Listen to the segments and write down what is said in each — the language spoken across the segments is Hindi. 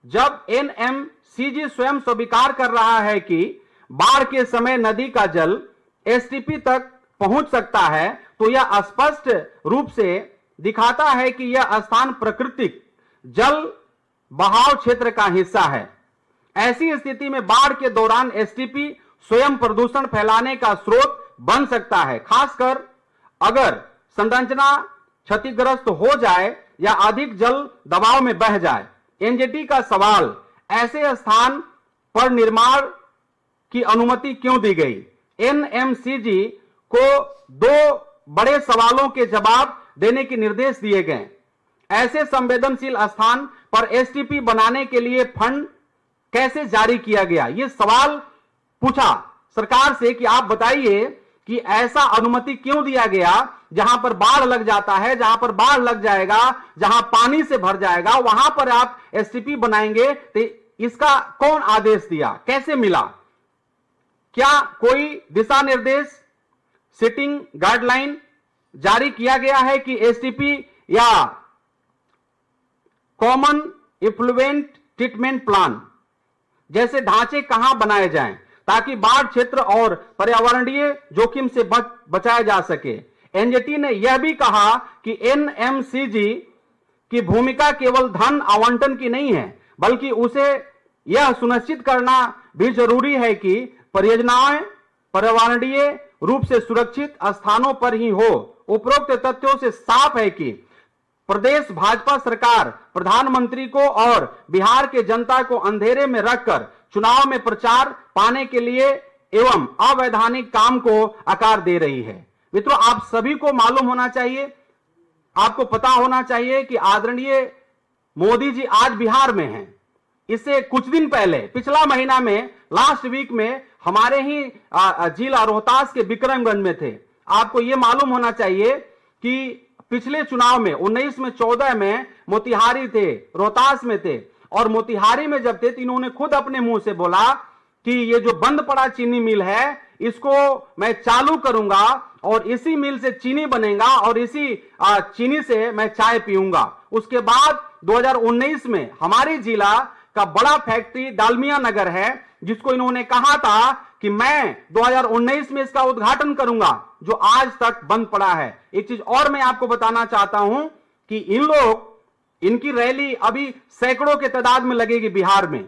जब एनएमसीजी स्वयं स्वीकार कर रहा है कि बाढ़ के समय नदी का जल एसटीपी तक पहुंच सकता है, तो यह स्पष्ट रूप से दिखाता है कि यह स्थान प्राकृतिक जल बहाव क्षेत्र का हिस्सा है। ऐसी स्थिति में बाढ़ के दौरान एसटीपी स्वयं प्रदूषण फैलाने का स्रोत बन सकता है, खासकर अगर संरचना क्षतिग्रस्त हो जाए या अधिक जल दबाव में बह जाए। एनजीटी का सवाल, ऐसे स्थान पर निर्माण की अनुमति क्यों दी गई? एनएमसीजी को दो बड़े सवालों के जवाब देने के निर्देश दिए गए। ऐसे संवेदनशील स्थान पर एसटीपी बनाने के लिए फंड कैसे जारी किया गया? यह सवाल पूछा सरकार से कि आप बताइए कि ऐसा अनुमति क्यों दिया गया जहां पर बाढ़ लग जाता है, जहां पर बाढ़ लग जाएगा, जहां पानी से भर जाएगा, वहां पर आप एसटीपी बनाएंगे, तो इसका कौन आदेश दिया, कैसे मिला? क्या कोई दिशा निर्देश, सिटिंग गाइडलाइन जारी किया गया है कि एसटीपी या कॉमन इफ्लुएंट ट्रीटमेंट प्लान जैसे ढांचे कहां बनाए जाएं ताकि बाढ़ क्षेत्र और पर्यावरणीय जोखिम से बचाया जा सके? एनजीटी ने यह भी कहा कि एनएमसीजी की भूमिका केवल धन आवंटन की नहीं है, बल्कि उसे यह सुनिश्चित करना भी जरूरी है कि परियोजनाएं पर्यावरणीय रूप से सुरक्षित स्थानों पर ही हो। उपरोक्त तथ्यों से साफ है कि प्रदेश भाजपा सरकार प्रधानमंत्री को और बिहार के जनता को अंधेरे में रखकर चुनाव में प्रचार पाने के लिए एवं अवैधानिक काम को आकार दे रही है। मित्रों, आप सभी को मालूम होना चाहिए, आपको पता होना चाहिए कि आदरणीय मोदी जी आज बिहार में हैं। इससे कुछ दिन पहले, पिछला महीना में, लास्ट वीक में हमारे ही जिला रोहतास के विक्रमगंज में थे। आपको यह मालूम होना चाहिए कि पिछले चुनाव में 19 में 14 में मोतिहारी थे, रोहतास में थे, और मोतिहारी में जब थे तो इन्होंने खुद अपने मुंह से बोला कि ये जो बंद पड़ा चीनी मिल है इसको मैं चालू करूंगा और इसी मिल से चीनी बनेगा और इसी चीनी से मैं चाय पीऊंगा। उसके बाद 2019 में हमारे जिला का बड़ा फैक्ट्री डालमिया नगर है, जिसको इन्होंने कहा था कि मैं 2019 में इसका उद्घाटन करूंगा, जो आज तक बंद पड़ा है। एक चीज और मैं आपको बताना चाहता हूं कि इनकी रैली अभी सैकड़ों के तादाद में लगेगी बिहार में,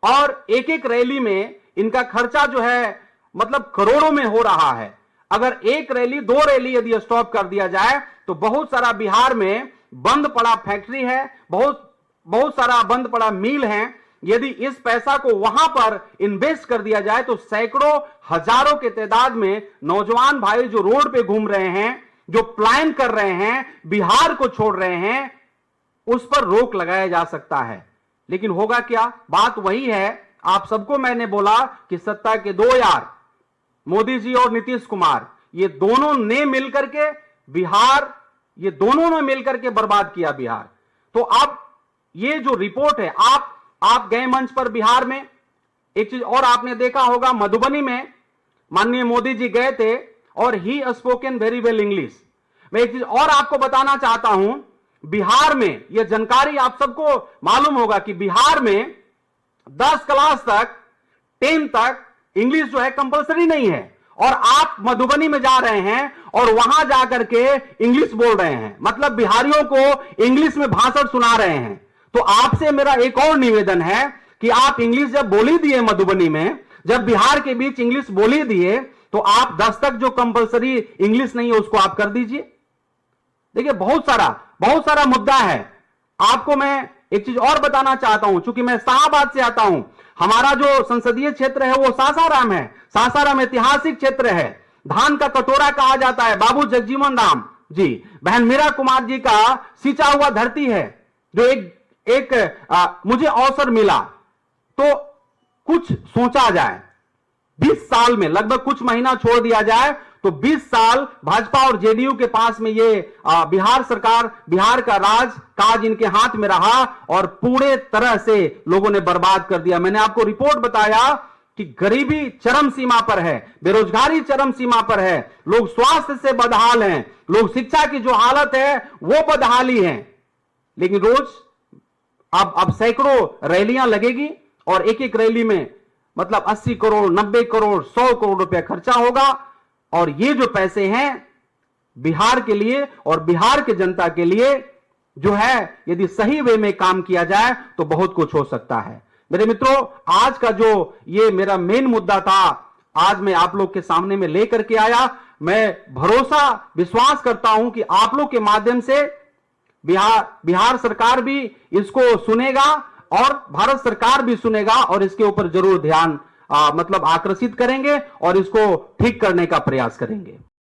और एक एक रैली में इनका खर्चा जो है मतलब करोड़ों में हो रहा है। अगर एक रैली, दो रैली यदि स्टॉप कर दिया जाए तो बहुत सारा बिहार में बंद पड़ा फैक्ट्री है, बहुत सारा बंद पड़ा मिल है। यदि इस पैसा को वहां पर इन्वेस्ट कर दिया जाए तो सैकड़ों हजारों के तादाद में नौजवान भाई जो रोड पे घूम रहे हैं, जो प्लान कर रहे हैं, बिहार को छोड़ रहे हैं, उस पर रोक लगाया जा सकता है। लेकिन होगा क्या? बात वही है, आप सबको मैंने बोला कि सत्ता के दो यार, मोदी जी और नीतीश कुमार, ये दोनों ने मिलकर के बिहार, ये दोनों ने मिलकर के बर्बाद किया बिहार। तो अब ये जो रिपोर्ट है, आप गए मंच पर बिहार में, एक चीज और आपने देखा होगा, मधुबनी में माननीय मोदी जी गए थे और ही स्पोकन वेरी वेल इंग्लिश। मैं एक चीज और आपको बताना चाहता हूं, बिहार में यह जानकारी आप सबको मालूम होगा कि बिहार में 10 क्लास तक, 10 तक इंग्लिश जो है कंपलसरी नहीं है, और आप मधुबनी में जा रहे हैं और वहां जाकर के इंग्लिश बोल रहे हैं, मतलब बिहारियों को इंग्लिश में भाषण सुना रहे हैं। तो आपसे मेरा एक और निवेदन है कि आप इंग्लिश जब बोली दिए मधुबनी में, जब बिहार के बीच इंग्लिश बोली दिए, तो आप 10 तक जो कंपलसरी इंग्लिश नहीं है उसको आप कर दीजिए। देखिए, बहुत सारा मुद्दा है। आपको मैं एक चीज और बताना चाहता हूं, चूंकि मैं शाहबाद से आता हूं, हमारा जो संसदीय क्षेत्र है वो सासाराम है। सासाराम ऐतिहासिक क्षेत्र है, धान का कटोरा कहा जाता है, बाबू जगजीवन राम जी, बहन मीरा कुमार जी का सींचा हुआ धरती है। जो मुझे अवसर मिला तो कुछ सोचा जाए, 20 साल में लगभग कुछ महीना छोड़ दिया जाए तो 20 साल भाजपा और जेडीयू के पास में ये बिहार सरकार, बिहार का काज इनके हाथ में रहा और पूरे तरह से लोगों ने बर्बाद कर दिया। मैंने आपको रिपोर्ट बताया कि गरीबी चरम सीमा पर है, बेरोजगारी चरम सीमा पर है, लोग स्वास्थ्य से बदहाल हैं, लोग शिक्षा की जो हालत है वो बदहाली है। लेकिन रोज अब सैकड़ों रैलियां लगेगी और एक एक रैली में मतलब 80 करोड़, 90 करोड़, 100 करोड़ रुपया खर्चा होगा। और ये जो पैसे हैं बिहार के लिए और बिहार के जनता के लिए जो है, यदि सही वे में काम किया जाए तो बहुत कुछ हो सकता है। मेरे मित्रों, आज का जो ये मेरा मेन मुद्दा था, आज मैं आप लोग के सामने में लेकर के आया। मैं भरोसा विश्वास करता हूं कि आप लोग के माध्यम से बिहार सरकार भी इसको सुनेगा और भारत सरकार भी सुनेगा और इसके ऊपर जरूर ध्यान मतलब आकर्षित करेंगे और इसको ठीक करने का प्रयास करेंगे।